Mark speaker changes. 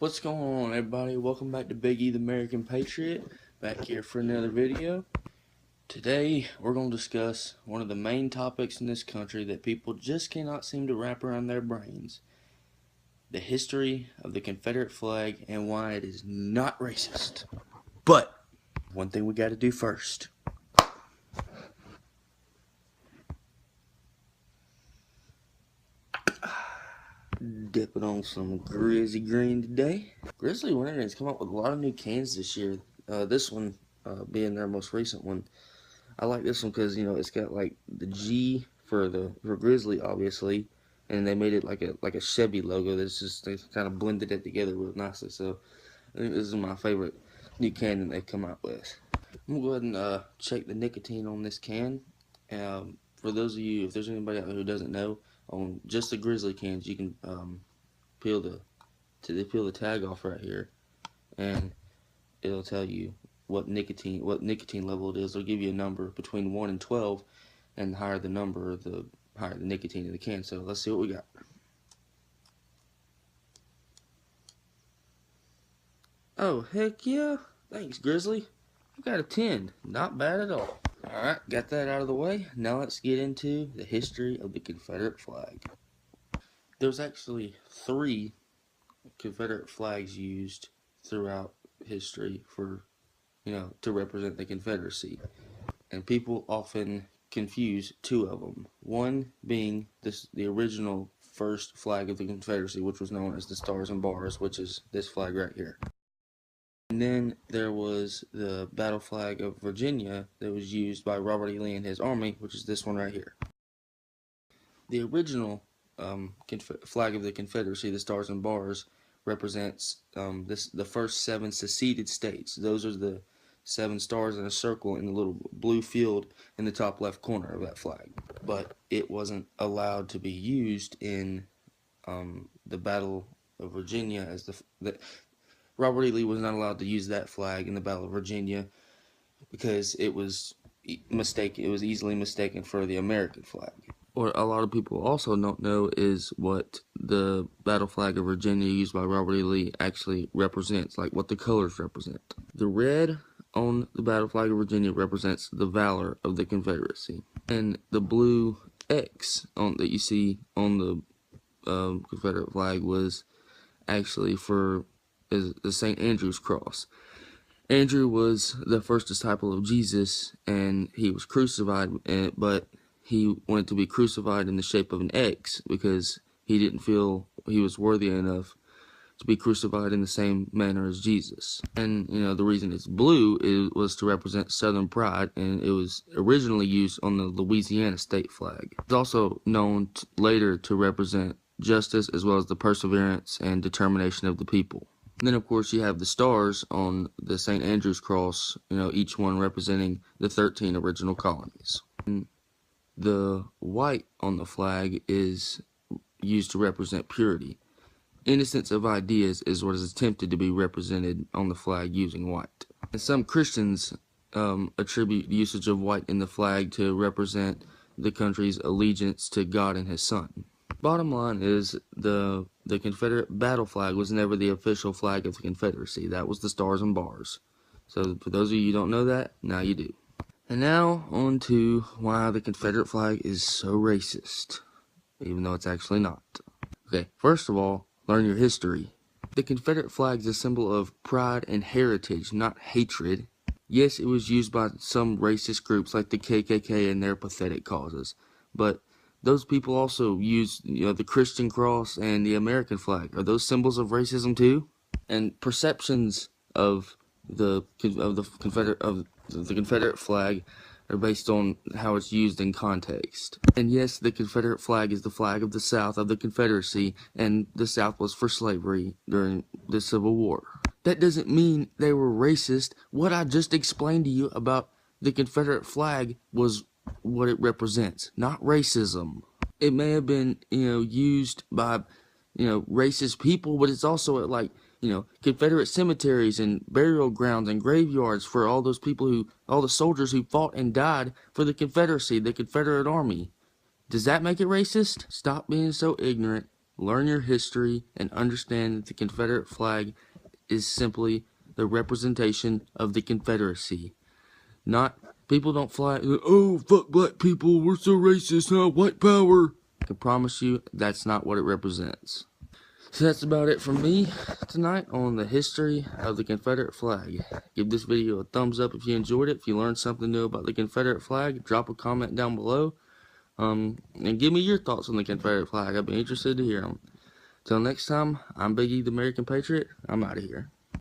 Speaker 1: What's going on, everybody? Welcome back to Big E the American Patriot, back here for another video. Today we're going to discuss one of the main topics in this country that people just cannot seem to wrap around their brains: the history of the Confederate flag and why it is not racist. But one thing we got to do first. Dipping on some Grizzly Green today. Grizzly Winter has come up with a lot of new cans this year. This one being their most recent one. I like this one because it's got like the G for Grizzly, obviously, and they made it like a Chevy logo. They kind of blended it together real nicely. So I think this is my favorite new can that they've come out with. I'm gonna go ahead and check the nicotine on this can. For those of you, if there's anybody out there who doesn't know, on just the Grizzly cans, you can peel the tag off right here, and it'll tell you what nicotine level it is. It'll give you a number between 1 and 12, and the higher the number, the higher the nicotine in the can. So let's see what we got. Oh, heck yeah! Thanks, Grizzly. I've got a 10. Not bad at all. Alright, got that out of the way. Now let's get into the history of the Confederate flag. There's actually 3 Confederate flags used throughout history for, to represent the Confederacy. And people often confuse 2 of them. One being the original first flag of the Confederacy, which was known as the Stars and Bars, which is this flag right here. And then there was the battle flag of Virginia that was used by Robert E. Lee and his army, which is this one right here. The original flag of the Confederacy, the Stars and Bars, represents the first 7 seceded states. Those are the 7 stars in a circle in the little blue field in the top left corner of that flag. But it wasn't allowed to be used in the Battle of Virginia as Robert E. Lee was not allowed to use that flag in the Battle of Virginia because it was mistaken. It was easily mistaken for the American flag. What a lot of people also don't know is what the battle flag of Virginia used by Robert E. Lee actually represents, like what the colors represent. The red on the battle flag of Virginia represents the valor of the Confederacy, and the blue X that you see on the Confederate flag was actually is the St. Andrew's cross. Andrew was the first disciple of Jesus, and he was crucified, but he wanted to be crucified in the shape of an X because he didn't feel he was worthy enough to be crucified in the same manner as Jesus. And the reason it's blue was to represent Southern pride, and it was originally used on the Louisiana state flag. It's also known later to represent justice as well as the perseverance and determination of the people. And then, of course, you have the stars on the St. Andrew's cross, each one representing the 13 original colonies. And the white on the flag is used to represent purity. Innocence of ideas is what is attempted to be represented on the flag using white. And some Christians attribute the usage of white in the flag to represent the country's allegiance to God and His Son. Bottom line is the Confederate battle flag was never the official flag of the Confederacy. That was the Stars and Bars. So for those of you who don't know that, now you do. And now on to why the Confederate flag is so racist, even though it's actually not. Okay, first of all, learn your history. The Confederate flag is a symbol of pride and heritage, not hatred. Yes, it was used by some racist groups like the KKK and their pathetic causes, but those people also use, the Christian cross and the American flag. Are those symbols of racism too? And perceptions of the Confederate flag are based on how it's used in context. And yes, the Confederate flag is the flag of the South of the Confederacy, and the South was for slavery during the Civil War. That doesn't mean they were racist. What I just explained to you about the Confederate flag was what it represents, not racism. It may have been, used by, racist people, but it's also at Confederate cemeteries and burial grounds and graveyards for all the soldiers who fought and died for the Confederacy, the Confederate Army. Does that make it racist? Stop being so ignorant Learn your history and understand that the Confederate flag is simply the representation of the Confederacy. Not, people don't fly, oh, fuck black people, we're so racist, huh, white power. I can promise you that's not what it represents. So that's about it from me tonight on the history of the Confederate flag. Give this video a thumbs up if you enjoyed it. If you learned something new about the Confederate flag, drop a comment down below. And give me your thoughts on the Confederate flag. I'd be interested to hear them. Till next time, I'm Biggie the American Patriot. I'm out of here.